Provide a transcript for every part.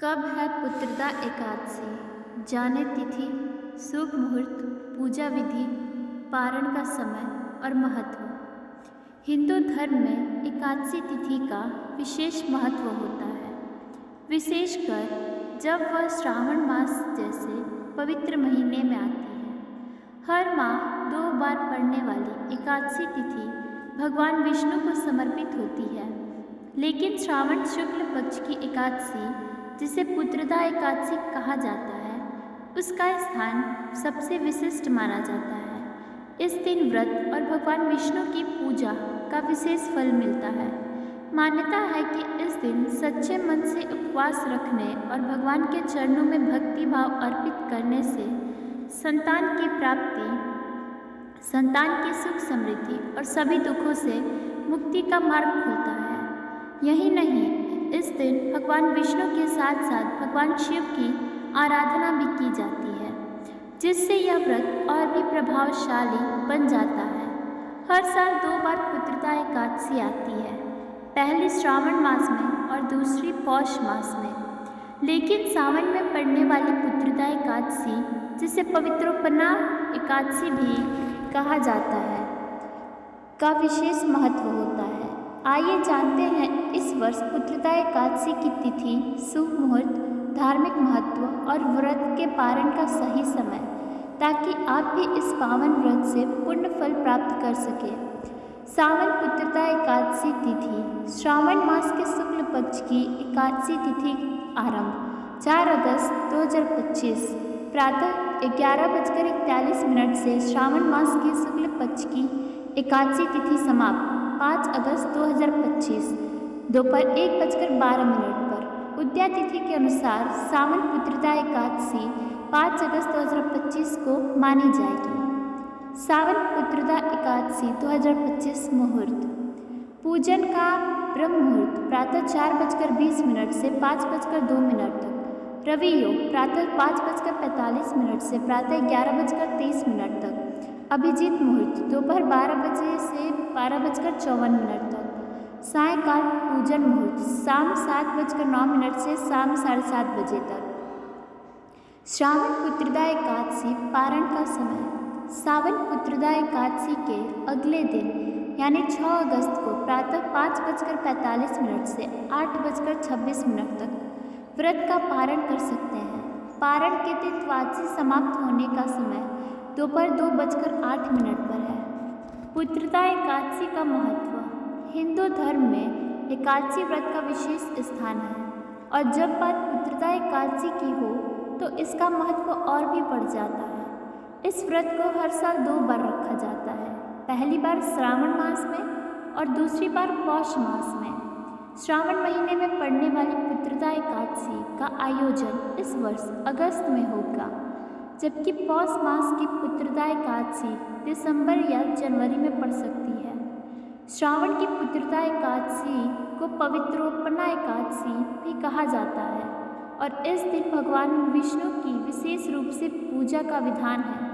कब है पुत्रदा एकादशी? जाने तिथि, शुभ मुहूर्त, पूजा विधि, पारण का समय और महत्व। हिंदू धर्म में एकादशी तिथि का विशेष महत्व होता है, विशेषकर जब वह श्रावण मास जैसे पवित्र महीने में आती है। हर माह 2 बार पड़ने वाली एकादशी तिथि भगवान विष्णु को समर्पित होती है, लेकिन श्रावण शुक्ल पक्ष की एकादशी, जिसे पुत्रदा एकादशी कहा जाता है, उसका स्थान सबसे विशिष्ट माना जाता है। इस दिन व्रत और भगवान विष्णु की पूजा का विशेष फल मिलता है। मान्यता है कि इस दिन सच्चे मन से उपवास रखने और भगवान के चरणों में भक्ति भाव अर्पित करने से संतान की प्राप्ति, संतान की सुख समृद्धि और सभी दुखों से मुक्ति का मार्ग खुलता है। यही नहीं, इस दिन भगवान विष्णु के साथ साथ भगवान शिव की आराधना भी की जाती है, जिससे यह व्रत और भी प्रभावशाली बन जाता है। हर साल 2 बार पुत्रदा एकादशी आती है, पहली श्रावण मास में और दूसरी पौष मास में। लेकिन सावन में पड़ने वाली पुत्रदा एकादशी, जिसे पवित्रोपना एकादशी भी कहा जाता है, का विशेष महत्व होता है। आइए जानते हैं इस वर्ष पुत्रदा एकादशी की तिथि, शुभ मुहूर्त, धार्मिक महत्व और व्रत के पारण का सही समय, ताकि आप भी इस पावन व्रत से पुण्य फल प्राप्त कर सकें। सावन पुत्रदा एकादशी तिथि, श्रावण मास के शुक्ल पक्ष की एकादशी तिथि आरंभ 4 अगस्त 2025 प्रातः 11:41 से श्रावण मास की शुक्ल पक्ष की एकादशी तिथि समाप्त 5 अगस्त 2025 दोपहर 1:12 पर। उदया तिथि के अनुसार सावन पुत्रदा एकादशी 5 अगस्त 2025 को मानी जाएगी। सावन पुत्रदा एकादशी 2025 मुहूर्त, पूजन का ब्रह्म मुहूर्त प्रातः 4:20 से 5:02 तक। रवि योग प्रातः 5:45 से प्रातः 11:23 तक। अभिजीत मुहूर्त दोपहर 12 बजे से 12:54 तक। सायंकाल पूजन मुहूर्त शाम 7:09 से शाम 7:30 बजे तक। श्रावण पुत्रदा एकादशी पारण का समय, सावन पुत्रदा एकादशी के अगले दिन यानी 6 अगस्त को प्रातः 5:45 से 8:26 तक व्रत का पारण कर सकते हैं। पारण के दिन द्वादशी समाप्त होने का समय दोपहर 2:08 पर है। पुत्रदा एकादशी का महत्व, हिंदू धर्म में एकादशी व्रत का विशेष स्थान है, और जब बात पुत्रदा एकादशी की हो तो इसका महत्व और भी बढ़ जाता है। इस व्रत को हर साल 2 बार रखा जाता है, पहली बार श्रावण मास में और दूसरी बार पौष मास में। श्रावण महीने में पड़ने वाली पुत्रदा एकादशी का आयोजन इस वर्ष अगस्त में होगा, जबकि पौष मास की पुत्रदा एकादशी दिसंबर या जनवरी में पड़ सकती है। श्रावण की पुत्रदा एकादशी को पवित्रोपना एकादशी भी कहा जाता है, और इस दिन भगवान विष्णु की विशेष रूप से पूजा का विधान है।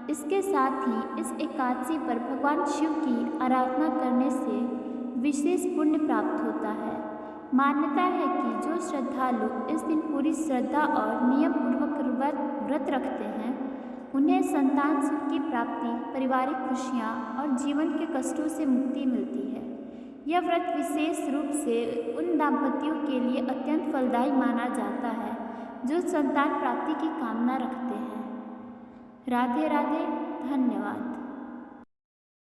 इसके साथ ही इस एकादशी पर भगवान शिव की आराधना करने से विशेष पुण्य प्राप्त होता है। मान्यता है कि जो श्रद्धालु इस दिन पूरी श्रद्धा और नियम पूर्वक व्रत रखते हैं, उन्हें संतान सुख की प्राप्ति, पारिवारिक खुशियाँ और जीवन के कष्टों से मुक्ति मिलती है। यह व्रत विशेष रूप से उन दाम्पत्यों के लिए अत्यंत फलदायी माना जाता है जो संतान प्राप्ति की कामना रखते हैं। राधे राधे, धन्यवाद।